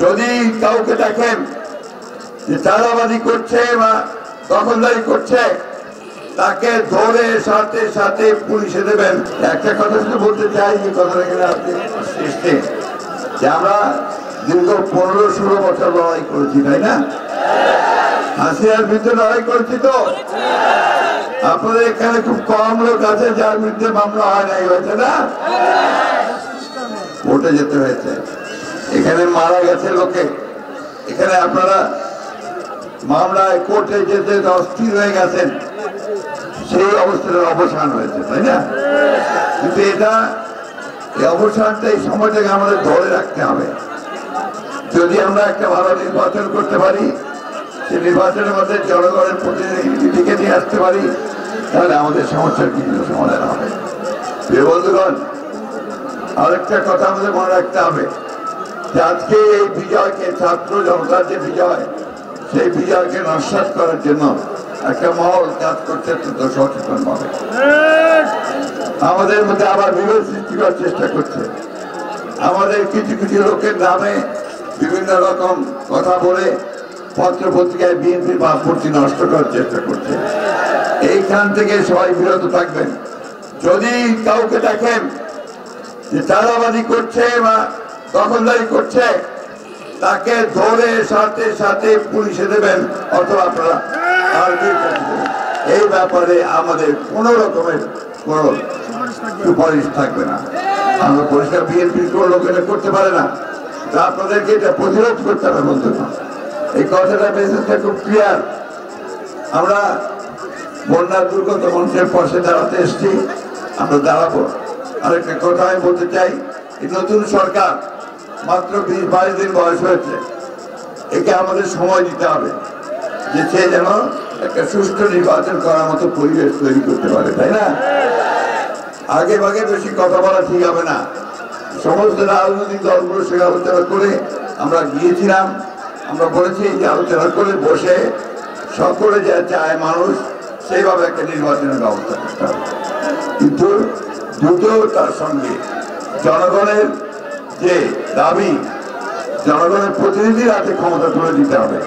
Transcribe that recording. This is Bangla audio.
যদি কাউকে দেখেন যে চাঁদাবাজি করছে বা দখলদারি করছে, তাকে ধরে সাথে সাথে পুলিশে দেবেন। একটা কথা শুধু বলতে চাই, যে কথা এখানে আপনি সৃষ্টি, যে আমরা দীর্ঘ 15-16 বছর লড়াই করেছি, তাই না? হাসিনার বিরুদ্ধে লড়াই করেছি তো। আপনাদের এখানে খুব কম লোক আছে যার বিরুদ্ধে মামলা হয় নাই, হয়েছে না? কোর্টে যেতে হয়েছে, এখানে মারা গেছে লোকে, এখানে আপনারা মামলায় কোর্টে যেতে অস্থির হয়ে গেছেন, সেই অবস্থার অবসান হয়েছে, তাই না? কিন্তু এটা এই অবসানটা, এই সময়টাকে আমাদের ধরে রাখতে হবে। যদি আমরা একটা ভালো নির্বাচন করতে পারি, সেই নির্বাচনের মধ্যে জনগণের প্রতিনিধিকে নিয়ে আসতে পারি, তাহলে আমাদের সমস্যার কিছু সমাধান হবে। প্রিয় বন্ধুগণ, আরেকটা কথা আমাদের মনে রাখতে হবে যে আজকে এই বিজয়কে, ছাত্র জনতার যে বিজয়, সেই বিজয়কে নস্যাৎ করার জন্য একটা মহল কাজ করছে অত্যন্ত সচেতন ভাবে। আমাদের মধ্যে আবার বিভেদ সৃষ্টি করার চেষ্টা করছে। আমাদের কিছু কিছু লোকের নামে বিভিন্ন রকম কথা বলে পত্র পত্রিকায় বিএনপির ভাবমূর্তি নষ্ট করার চেষ্টা করছে। এইখান থেকে সবাই বিরত থাকবেন। যদি কাউকে দেখেন যে চাঁদাবাজি করছে বা দখলদারি করছে, তাকে ধরে সাথে সাথে পুলিশে দেবেন, অথবা আপনারা এই ব্যাপারে আমাদের কোন রকমের কোন সুপারিশ থাকবে না। আমরা পরিষ্কার, বিএনপির কোন লোক এটা করতে পারে না, তা আপনাদেরকে এটা প্রতিরোধ করতে হবে। বন্ধুগণ, এই কথাটা, মেসেজটা খুব ক্লিয়ার। আমরা বন্যার দুর্গত মানুষের পাশে দাঁড়াতে এসেছি, আমরা দাঁড়াবো। আরেকটা কথা আমি বলতে চাই, এই নতুন সরকার মাত্র 20-22 দিন বয়স হয়েছে, একে আমাদের সময় দিতে হবে যে সে যেন একটা সুষ্ঠু নির্বাচন করার মতো পরিবেশ তৈরি করতে পারে, তাই না? আগে ভাগে বেশি কথা বলা ঠিক হবে না। সমস্ত রাজনৈতিক দলগুলোর সঙ্গে আলোচনা করে আমরা গিয়েছিলাম, আমরা বলেছি যে আলোচনা করে বসে সকলে যা চায় মানুষ, সেইভাবে একটা নির্বাচনের ব্যবস্থা করতে হবে। কিন্তু দ্রুত তার সঙ্গে জনগণের যে দাবি, জনগণের প্রতিনিধির হাতে ক্ষমতা তুলে দিতে হবে।